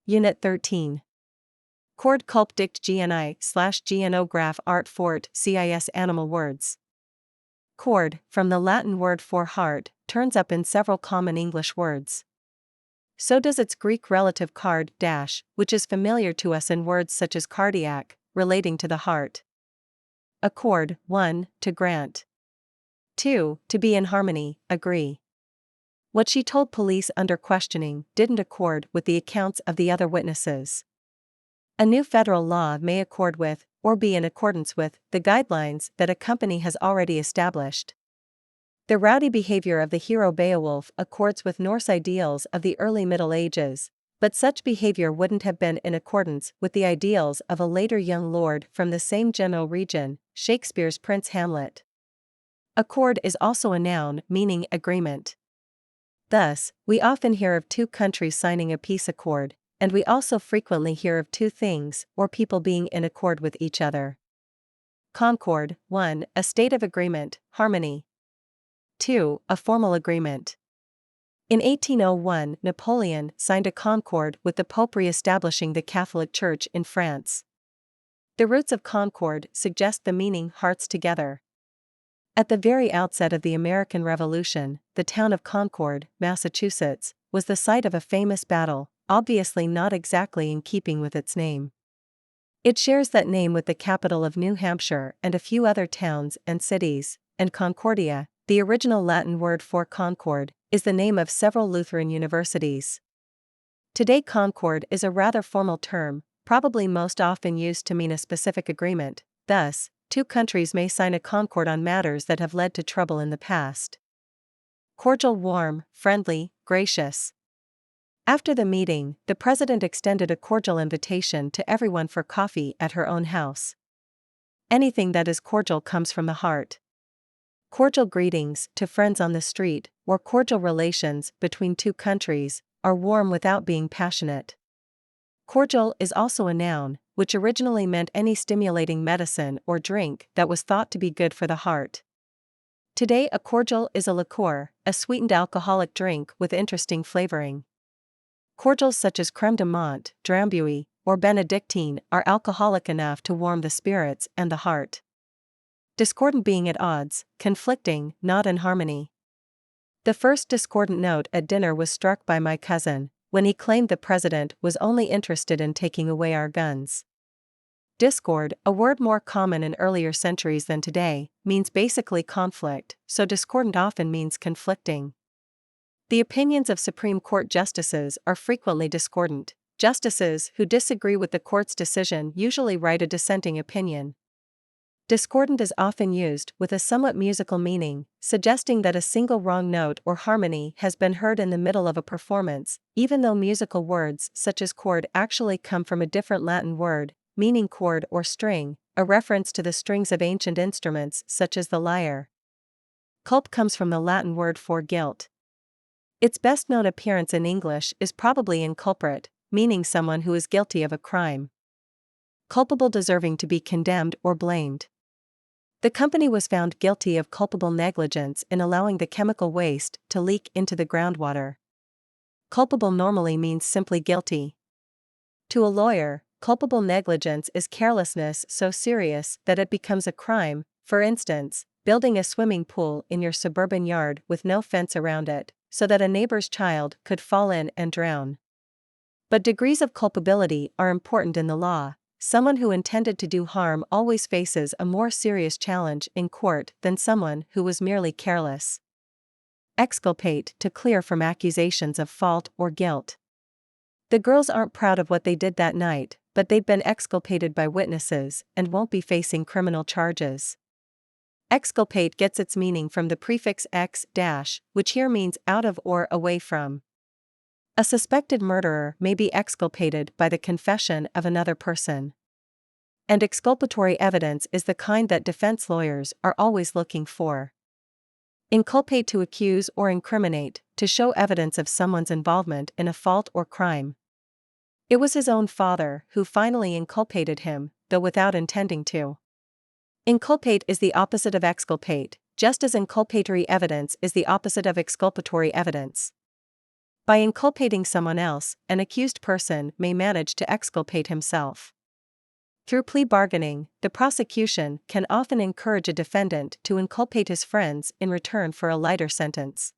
Unit 13. Cord culp dict gni/gnograph art fort cis animal words. Cord, from the Latin word for heart, turns up in several common English words. So does its Greek relative card dash, which is familiar to us in words such as cardiac, relating to the heart. Accord, 1. To grant. 2. To be in harmony, agree. What she told police under questioning didn't accord with the accounts of the other witnesses. A new federal law may accord with, or be in accordance with, the guidelines that a company has already established. The rowdy behavior of the hero Beowulf accords with Norse ideals of the early Middle Ages, but such behavior wouldn't have been in accordance with the ideals of a later young lord from the same general region, Shakespeare's Prince Hamlet. Accord is also a noun meaning agreement. Thus, we often hear of two countries signing a peace accord, and we also frequently hear of two things or people being in accord with each other. Concord, 1. A state of agreement, harmony. 2. A formal agreement. In 1801, Napoleon signed a concord with the Pope re-establishing the Catholic Church in France. The roots of concord suggest the meaning hearts together. At the very outset of the American Revolution, the town of Concord, Massachusetts, was the site of a famous battle, obviously not exactly in keeping with its name. It shares that name with the capital of New Hampshire and a few other towns and cities, and Concordia, the original Latin word for concord, is the name of several Lutheran universities. Today, concord is a rather formal term, probably most often used to mean a specific agreement. Thus, two countries may sign a concord on matters that have led to trouble in the past. Cordial, warm, friendly, gracious. After the meeting, the president extended a cordial invitation to everyone for coffee at her own house. Anything that is cordial comes from the heart. Cordial greetings to friends on the street, or cordial relations between two countries, are warm without being passionate. Cordial is also a noun, which originally meant any stimulating medicine or drink that was thought to be good for the heart. Today, a cordial is a liqueur, a sweetened alcoholic drink with interesting flavoring. Cordials such as crème de menthe, drambuie, or benedictine are alcoholic enough to warm the spirits and the heart. Discordant, being at odds, conflicting, not in harmony. The first discordant note at dinner was struck by my cousin, when he claimed the president was only interested in taking away our guns. Discord, a word more common in earlier centuries than today, means basically conflict, so discordant often means conflicting. The opinions of Supreme Court justices are frequently discordant. Justices who disagree with the court's decision usually write a dissenting opinion. Discordant is often used with a somewhat musical meaning, suggesting that a single wrong note or harmony has been heard in the middle of a performance, even though musical words such as chord actually come from a different Latin word, meaning cord or string, a reference to the strings of ancient instruments such as the lyre. Culp comes from the Latin word for guilt. Its best known appearance in English is probably inculpate, meaning someone who is guilty of a crime. Culpable, deserving to be condemned or blamed. The company was found guilty of culpable negligence in allowing the chemical waste to leak into the groundwater. Culpable normally means simply guilty. To a lawyer, culpable negligence is carelessness so serious that it becomes a crime, for instance, building a swimming pool in your suburban yard with no fence around it, so that a neighbor's child could fall in and drown. But degrees of culpability are important in the law. Someone who intended to do harm always faces a more serious challenge in court than someone who was merely careless. Exculpate, to clear from accusations of fault or guilt. The girls aren't proud of what they did that night, but they've been exculpated by witnesses and won't be facing criminal charges. Exculpate gets its meaning from the prefix ex dash, which here means out of or away from. A suspected murderer may be exculpated by the confession of another person. And exculpatory evidence is the kind that defense lawyers are always looking for. Inculpate, to accuse or incriminate, to show evidence of someone's involvement in a fault or crime. It was his own father who finally inculpated him, though without intending to. Inculpate is the opposite of exculpate, just as inculpatory evidence is the opposite of exculpatory evidence. By inculpating someone else, an accused person may manage to exculpate himself. Through plea bargaining, the prosecution can often encourage a defendant to inculpate his friends in return for a lighter sentence.